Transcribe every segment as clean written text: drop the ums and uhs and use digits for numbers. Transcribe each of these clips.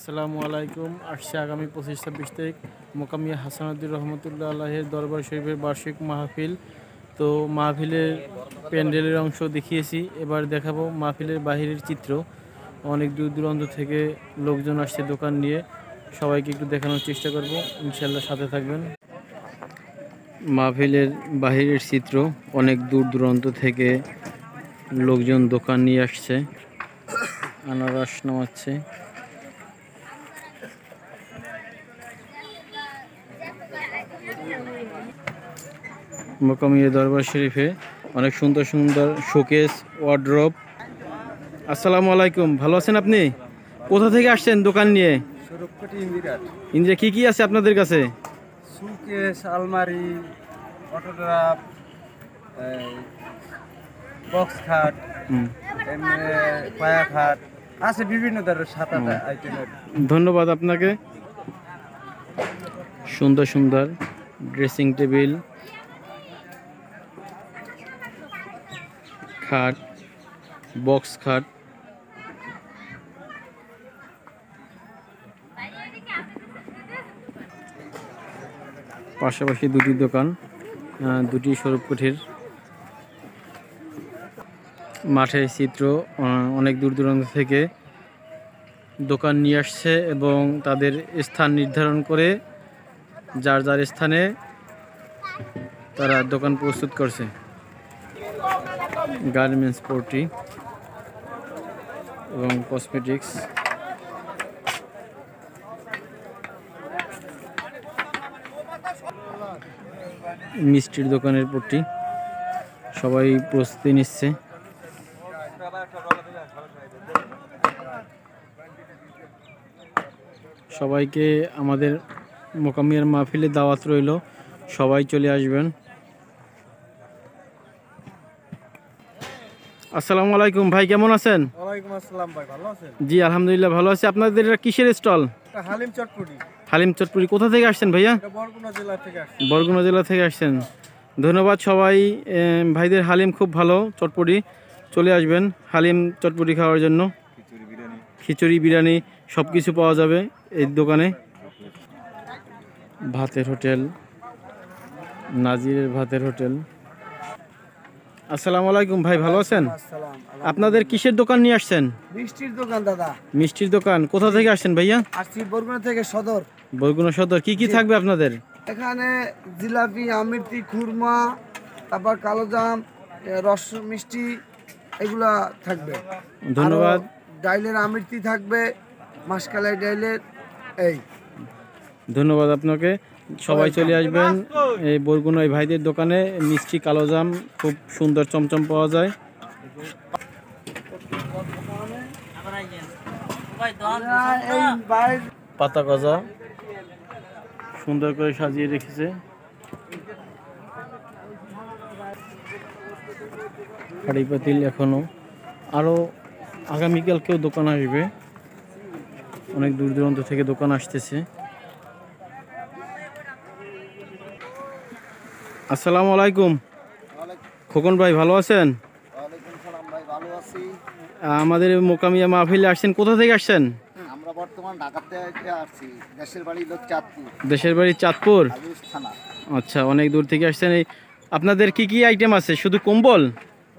আসসালামু আলাইকুম। আসছে আগামী 25-26 তারিখ মোকামিয়া হাসানুদ্দিন রহমতুল্লাহ আল্লাহের দরবার শরীফের বার্ষিক মাহফিল। তো মাহফিলের প্যান্ডেলের অংশ দেখিয়েছি, এবার দেখাবো মাহফিলের বাহিরের চিত্র। অনেক দূর দূরান্ত থেকে লোকজন আসছে দোকান নিয়ে, সবাইকে একটু দেখানোর চেষ্টা করব, ইনশাল্লাহ সাথে থাকবেন। মাহফিলের বাহিরের চিত্র, অনেক দূর দূরান্ত থেকে লোকজন দোকান নিয়ে আসছে, আনারস নামাচ্ছে। মোকামিয়া দরবার শরীফে অনেক সুন্দর সুন্দর শোকেস, ওয়ার্ড্রপ। আসসালামু আলাইকুম, ভালো আছেন আপনি? কোথা থেকে আসছেন দোকান নিয়ে? ইন্দিরা, কি কি আছে আপনাদের কাছে? শোকেস, আলমারি, অটোগ্রাফ, বক্স খাট, পায়া খাট আছে, বিভিন্ন ধরনের 7-8 আইটেমের। ধন্যবাদ আপনাকে। সুন্দর সুন্দর ড্রেসিং টেবিল, খাট, বক্স খাট। পাশাপাশি দুটি দোকান, দুটি স্বরূপ কুঠির। মাঠের চিত্র, অনেক দূর দূরান্ত থেকে দোকান নিয়ে আসছে এবং তাদের স্থান নির্ধারণ করে যার যার স্থানে তারা দোকান প্রস্তুত করছে। গার্মেন্টস, পোল্ট্রি এবং কসমেটিক্স। মিষ্টির দোকানের পট্টি, সবাই প্রস্তুতি নিচ্ছে। সবাইকে আমাদের মোকামিয়ার মাহফিলে দাওয়াত রইল, সবাই চলে আসবেন। আসসালামু আলাইকুম ভাই, কেমন আছেন? ওয়ালাইকুম আসসালাম ভাই, ভালো আছেন? জি আলহামদুলিল্লাহ ভালো আছি। আপনাদের এটা কিসের স্টল? হালিম চটপটি। হালিম চটপটি। কোথা থেকে আসছেন ভাইয়া? বরগুনা জেলা থেকে আসছি। বরগুনা জেলা থেকে আসছেন, ধন্যবাদ সবাই। ভাইদের হালিম খুব ভালো, চটপটি। চলে আসবেন হালিম চটপটি খাওয়ার জন্য। খিচুড়ি, বিরিয়ানি সব কিছু পাওয়া যাবে এই দোকানে। ভাতের হোটেল, নাজিরের ভাতের হোটেল। আসসালামু আলাইকুম ভাই, ভালো আছেন? আপনাদের কিসের দোকান নিয়ে আসছেন? মিষ্টির দোকান দাদা। মিষ্টির দোকান। কোথা থেকে আসছেন ভাইয়া? আসছি বরগুনা থেকে সদর। বরগুনা সদর। কি কি থাকবে আপনাদের এখানে? জিলাপি, আমিরতি, খুরমা, তারপর কালোজাম, রস মিষ্টি, এগুলা থাকবে। ধন্যবাদ। ডাইলের আমিরতি থাকবে, মাসকালাই ডাইলের। এই ধন্যবাদ আপনাকে। সবাই চলে আসবেন এই বরগুনা এই ভাইদের দোকানে। মিষ্টি, কালোজাম খুব সুন্দর চমচম পাওয়া যায়। পাতা গজা সুন্দর করে সাজিয়ে রেখেছে। হাড়ি পাতিল এখনো, আরো আগামীকালকেও দোকান আসবে, অনেক দূর দূরান্ত থেকে দোকান আসতেছে। আসসালামু আলাইকুম খোকন ভাই, ভালো আছেন? আমাদের মোকামিয়া মাহফিলে আসছেন, কোথা থেকে আসছেন? আমরা বর্তমান ঢাকা থেকে আসছি, দেশের বাড়ি হলো চাঁদপুর। দেশের বাড়ি চাঁদপুর। আচ্ছা, অনেক দূর থেকে আসছেন। এই আপনাদের কি কি আইটেম আছে? শুধু কম্বল?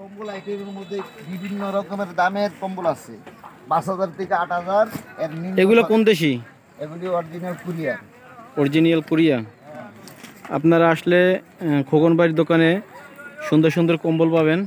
কম্বল আইটেমের মধ্যে বিভিন্ন রকমের দামের কম্বল আছে, 5,000 থেকে 8,000। এগুলো কোন দেশি? এগুলি অরিজিনাল কোরিয়া। Original Korea. আপনারা আসলে খোকন ভাইয়ের দোকানে সুন্দর সুন্দর কম্বল পাবেন।